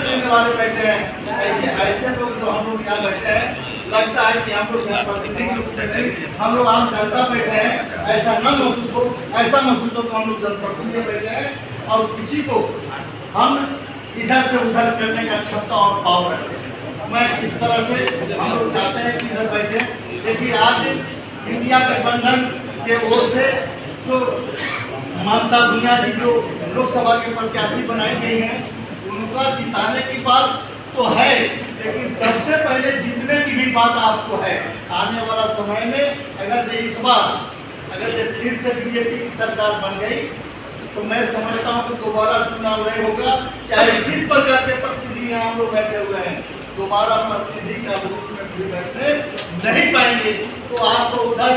देने वाले बैठे हैं। ऐसे ऐसे लोग जो हम लोग यहाँ बैठे हैं, लगता है कि हम लोग यहाँ प्रतिनिधि के रूप में नहीं, हम लोग आम जनता बैठे हैं। ऐसा न महसूस हो, ऐसा महसूस हो तो हम लोग जनप्रतिनिधि बैठे हैं और किसी को हम इधर से उधर करने का क्षमता और पावर रखते हैं। मैं इस तरह से हम लोग चाहते हैं कि इधर बैठे। देखिए आज इंडिया गठबंधन के ओर से जो ममता भुनिया जी जो लोकसभा के प्रत्याशी बनाई गई हैं, उनका जिताने की बात तो है, लेकिन सबसे पहले जीतने की भी बात आपको है। आने वाला समय में अगर इस बार अगर जब फिर से बीजेपी की सरकार बन गई तो मैं समझता हूँ कि दोबारा चुनाव नहीं होगा। चाहे जिस प्रकार के प्रतिनिधि यहाँ हम लोग बैठे हुए हैं, दोबारा प्रतिनिधि का रूप में भी बैठने नहीं पाएंगे। तो आपको उधर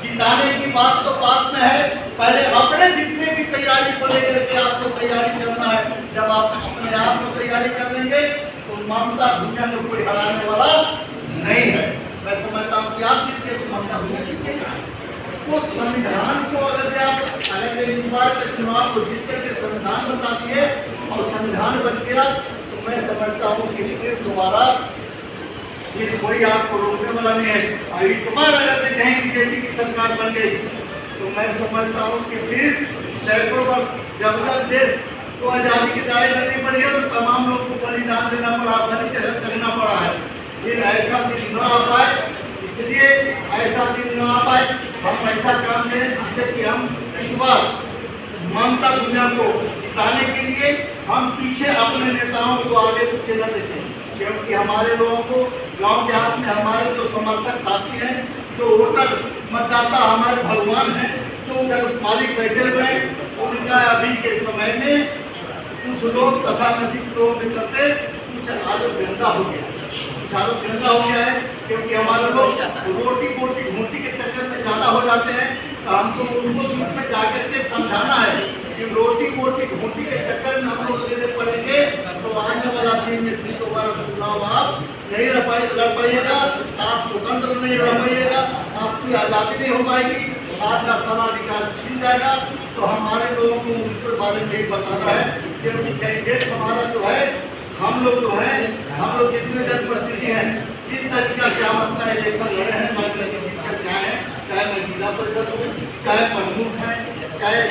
जिताने की बात तो बात में है, पहले अपने जीतने की तैयारी को लेकर के आपको तैयारी करना है। जब आप अपने आप को तैयारी कर लेंगे तो ममता भुनिया में कोई हराने वाला नहीं है। मैं समझता हूँ कि आप जीत के तो ममता भुनिया जीतेगा। तो संविधान को अगर इस बार के चुनाव को जीत करके संविधान बता दिए और संविधान बच गया तो मैं समझता हूँ कि फिर दोबारा ये कोई आपको रोकने वाला नहीं है। इस बार अगर कहीं बीजेपी की सरकार बन गई तो मैं समझता हूँ कि फिर सैकड़ों वर्ष जब तक देश को आज़ादी की लड़ाई लड़नी पड़ी है तो तमाम लोग को बलिदान देना पड़ा, धनी चलना पड़ा है। फिर ऐसा दिन न आ पाए, इसलिए ऐसा दिन न आ पाए हम ऐसा काम करें जिससे कि हम इस बार ममता भुनिया को जिताने के लिए हम पीछे अपने नेताओं को आगे पीछे न देखें, क्योंकि हमारे लोगों को गांव देहात में हमारे जो समर्थक साथी हैं, जो वोटर मतदाता हमारे भगवान हैं, जो उधर मालिक बैठे हुए हैं, उनका अभी के समय में कुछ लोग तथाकथित लोगों के चलते कुछ आदत गंदा हो गया है। क्योंकि हमारे लोग रोटी बोटी घूटी के चक्कर में ज़्यादा हो जाते हैं। तो हमको उनको बीच में जाकर के समझाना है कि रोटी बोटी घूटी के चक्कर में हम लोग यदि पड़ेंगे तो आने वाला दिन में फिर दोबारा चुनाव आप नहीं लड़ पाइएगा, आप स्वतंत्र नहीं रह पाइएगा, आपकी आज़ादी नहीं हो पाएगी, आपका सर्वाधिकार छीन जाएगा। तो हमारे लोगों को उनके बारे में बताना है, क्योंकि कैंडिडेट हमारा जो है, हम लोग जितने जनप्रतिनिधि हैं, जिस तरीका से हम अपना इलेक्शन लड़े हैं, जीत कर क्या है, चाहे मैं जिला परिषद हूँ, चाहे प्रमुख है, चाहे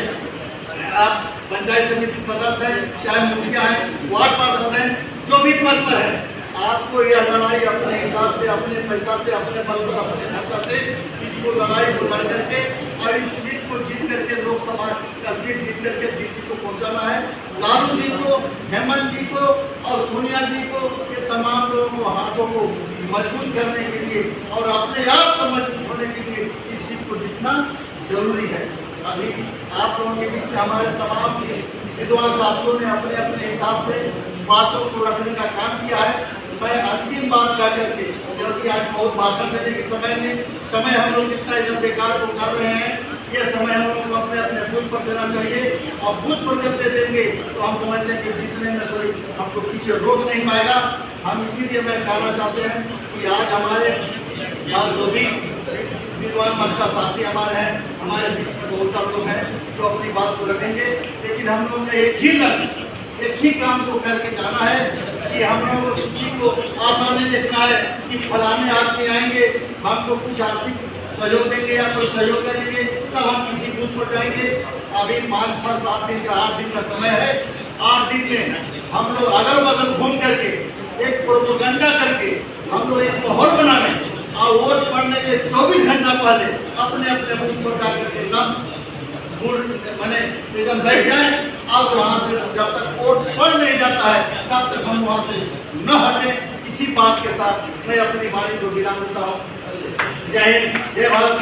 आप पंचायत समिति सदस्य हैं, चाहे मुखिया है, वार्ड पार्षद हैं, जो भी पद पर है, आपको यह लड़ाई अपने हिसाब से, अपने पैसा से, अपने बल पर, अपने खर्चा से इसको लड़ाई को लड़ करके और इस सीट को जीत करके, लोकसभा का सीट जीत करके दिल्ली को पहुंचाना है। लालू जी को, हेमंत जी को और सोनिया जी को, ये तमाम लोगों को, हाथों को मजबूत करने के लिए और अपने आप को मजबूत होने के लिए इस सीट को जीतना जरूरी है। अभी आप लोगों के बीच में हमारे तमाम विद्वान साथियों ने अपने अपने हिसाब से बातों को रखने का काम किया है। मैं अंतिम बात कर करके, क्योंकि आज बहुत भाषण देने के समय हम लोग जितना इधर बेकार को कर रहे हैं, ये समय हम लोग को अपने अपने बूथ पर देना चाहिए। और बूथ पर जब दे देंगे तो हम समझते हैं कि जीतने में कोई हमको पीछे रोक नहीं पाएगा। हम इसीलिए मैं कहना चाहते हैं कि आज हमारे साथ जो भी विद्वान मत साथी हमारे हैं, हमारे बीच में बहुत सारे लोग हैं जो अपनी बात को रखेंगे, लेकिन हम लोग ने एक ही काम को करके जाना है कि हम लोगों को किसी को आसानी देखना है कि फलाने आदमी आएंगे हमको कुछ आर्थिक सहयोग देंगे या कोई सहयोग करेंगे तब हम किसी बूथ पर जाएंगे। अभी 5, 6, 7 दिन का 8 दिन का समय है। 8 दिन में हम लोग अगल बगल घूम करके एक प्रोपेगेंडा करके हम लोग एक माहौल बना लें और वोट पड़ने के 24 घंटा पहले अपने अपने बूथ पर जाकर के एकदम बैठ जाए और वहाँ से जब तक वोट पड़ नहीं जाता है तब तक हम वहाँ से न हटें। इसी बात के साथ मैं अपनी वाणी को विराम देता हूँ। जय हिंद, जय भारत।